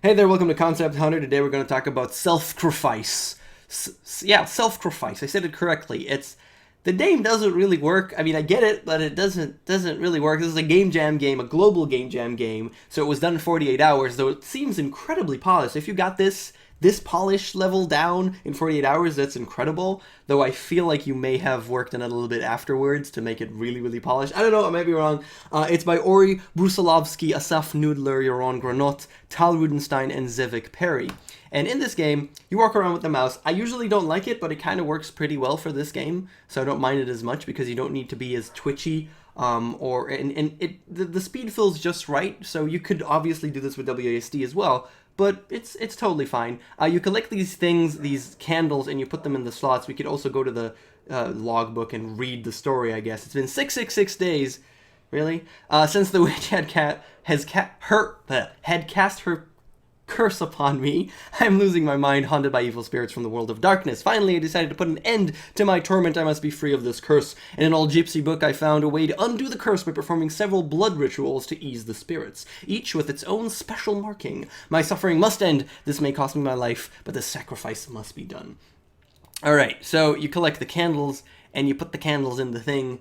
Hey there, welcome to Concept Hunter. Today we're going to talk about Selfcrifice. Yeah, Selfcrifice. I said it correctly. The name doesn't really work. I mean, I get it, but it doesn't really work. This is a game jam game, a global game jam game. So it was done in 48 hours, though it seems incredibly polished. If you got this polish level down in 48 hours, that's incredible. Though I feel like you may have worked on it a little bit afterwards to make it really, really polished. I don't know, I might be wrong. It's by Ori Brusilovsky, Asaf Noodler, Yaron Granot, Tal Rudenstein, and Zevik Perry. And in this game, you walk around with the mouse. I usually don't like it, but it kind of works pretty well for this game, so I don't mind it as much because you don't need to be as twitchy. The speed feels just right, so you could obviously do this with WASD as well, but it's totally fine. You collect these things, these candles, and you put them in the slots. We could also go to the logbook and read the story, I guess. It's been 666 days, really, since the witch had cast her curse upon me. I'm losing my mind, haunted by evil spirits from the world of darkness. Finally, I decided to put an end to my torment. I must be free of this curse. In an old gypsy book, I found a way to undo the curse by performing several blood rituals to ease the spirits, each with its own special marking. My suffering must end. This may cost me my life, but the sacrifice must be done. Alright, so you collect the candles, and you put the candles in the thing.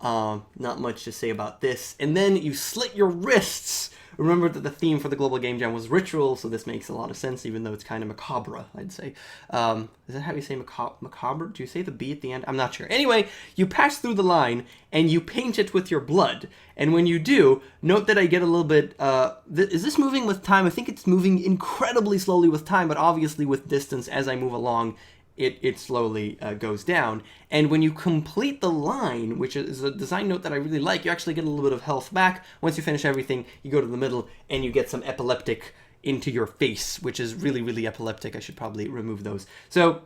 Not much to say about this. And then you slit your wrists. Remember that the theme for the Global Game Jam was ritual, so this makes a lot of sense, even though it's kind of macabre, I'd say. Is that how you say macabre? Do you say the B at the end? I'm not sure. Anyway, you pass through the line, and you paint it with your blood. And when you do, note that I get a little bit... is this moving with time? I think it's moving incredibly slowly with time, but obviously with distance as I move along, it slowly goes down. And when you complete the line, which is a design note that I really like, you actually get a little bit of health back. Once you finish everything, you go to the middle and you get some epileptic into your face, which is really, really epileptic. I should probably remove those. So,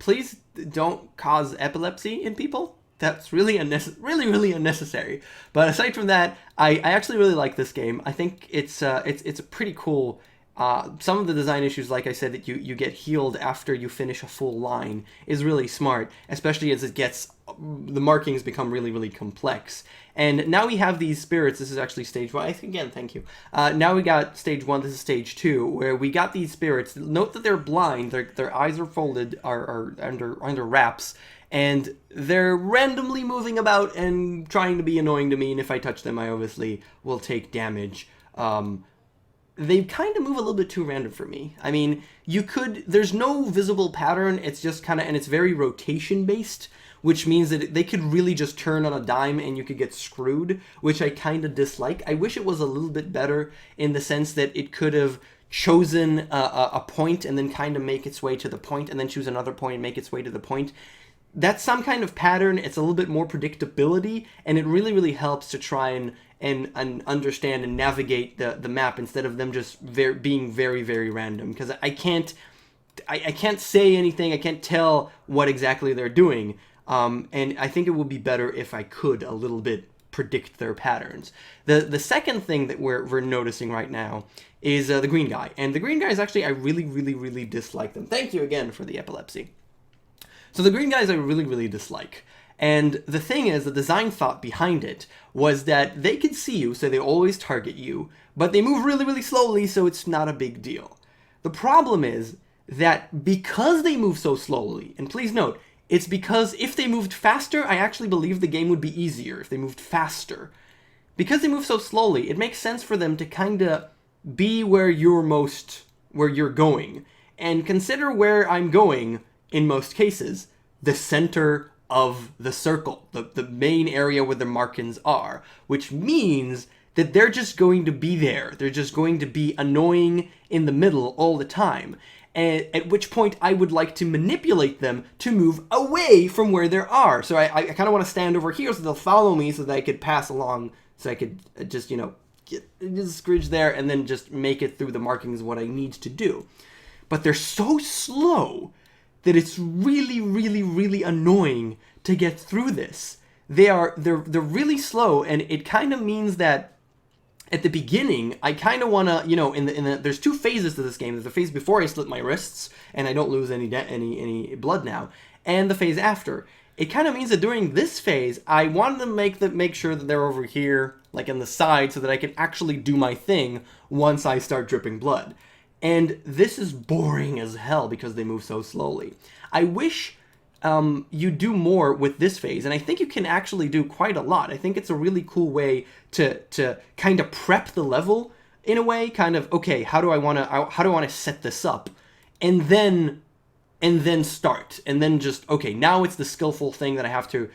please don't cause epilepsy in people. That's really really unnecessary. But aside from that, I actually really like this game. I think it's a pretty cool. Some of the design issues, like I said, that you get healed after you finish a full line is really smart, especially as the markings become really, really complex. And now we have these spirits. This is actually stage 1. Again, thank you. Now we got stage 1. This is stage 2, where we got these spirits. Note that they're blind. Their eyes are folded, are under wraps, and they're randomly moving about and trying to be annoying to me. And if I touch them, I obviously will take damage. They kind of move a little bit too random for me. I mean, there's no visible pattern, it's just kind of, and it's very rotation based, which means that they could really just turn on a dime and you could get screwed, which I kind of dislike. I wish it was a little bit better in the sense that it could have chosen a point and then kind of make its way to the point and then choose another point and make its way to the point. That's some kind of pattern. It's a little bit more predictability, and it really, really helps to try and understand and navigate the map instead of them just being very, very random. Because I can't say anything. I can't tell what exactly they're doing. And I think it would be better if I could a little bit predict their patterns. The second thing that we're noticing right now is the green guy. And the green guys, actually, I really, really, really dislike them. Thank you again for the epilepsy. So the green guys I really, really dislike. And the thing is, the design thought behind it was that they can see you, so they always target you, but they move really, really slowly, so it's not a big deal. The problem is that because they move so slowly, and please note, it's because if they moved faster, I actually believe the game would be easier if they moved faster. Because they move so slowly, it makes sense for them to kind of be where you're going. And consider where I'm going, in most cases, the center of the circle, the main area where the markings are, which means that they're just going to be there. They're just going to be annoying in the middle all the time. And at which point I would like to manipulate them to move away from where they are. So I kind of want to stand over here so they'll follow me so that I could pass along, so I could just, get just scridge there and then just make it through the markings of what I need to do. But they're so slow that it's really, really, really annoying to get through this. They're really slow, and it kind of means that at the beginning, I kind of want to, there's two phases to this game. There's the phase before I slit my wrists, and I don't lose any blood now, and the phase after. it kind of means that during this phase, I wanted to make sure that they're over here, like in the side, so that I can actually do my thing once I start dripping blood. And this is boring as hell because they move so slowly. I wish you do more with this phase, and I think you can actually do quite a lot. I think it's a really cool way to kind of prep the level in a way, kind of, okay, how do I want to set this up, and then start, and then just, okay, now it's the skillful thing that I have to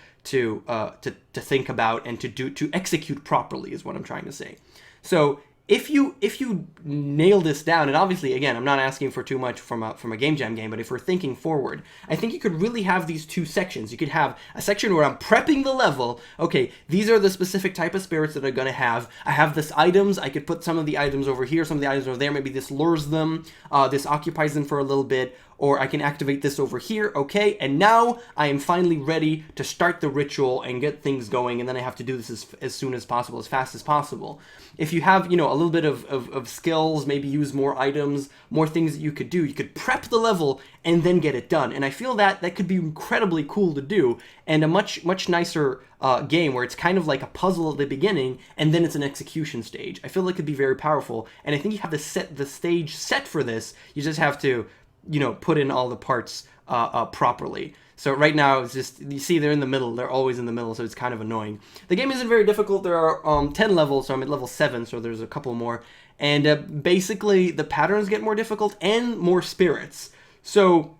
think about and to execute properly is what I'm trying to say. So if you nail this down, and obviously, again, I'm not asking for too much from a Game Jam game, but if we're thinking forward, I think you could really have these two sections. You could have a section where I'm prepping the level. Okay, these are the specific type of spirits that I'm going to have. I have this items. I could put some of the items over here, some of the items over there. Maybe this lures them. This occupies them for a little bit. Or I can activate this over here, okay, and now I am finally ready to start the ritual and get things going, and then I have to do this as soon as possible, as fast as possible. If you have, you know, a little bit of skills, maybe use more items, more things that you could do, you could prep the level and then get it done. And I feel that could be incredibly cool to do, and a much nicer game where it's kind of like a puzzle at the beginning, and then it's an execution stage. I feel like it could be very powerful, and I think you have the stage set for this. You just have to, you know, put in all the parts properly. So right now, it's just, you see they're in the middle. They're always in the middle, so it's kind of annoying. The game isn't very difficult. There are 10 levels, so I'm at level 7, so there's a couple more. And basically, the patterns get more difficult and more spirits. So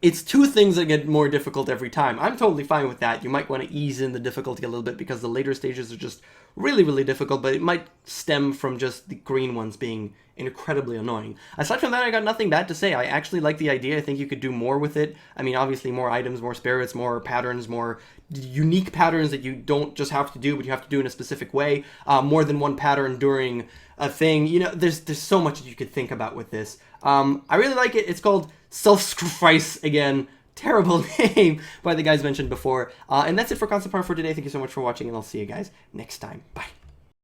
it's two things that get more difficult every time. I'm totally fine with that. You might want to ease in the difficulty a little bit because the later stages are just really difficult, but it might stem from just the green ones being incredibly annoying. Aside from that, I got nothing bad to say. I actually like the idea. I think you could do more with it. I mean, obviously more items, more spirits, more patterns, more unique patterns that you don't just have to do, but you have to do in a specific way. More than one pattern during a thing. You know, there's so much that you could think about with this. I really like it. It's called Selfcrifice again. Terrible name by the guys mentioned before. And that's it for Concept Power for today. Thank you so much for watching, and I'll see you guys next time. Bye.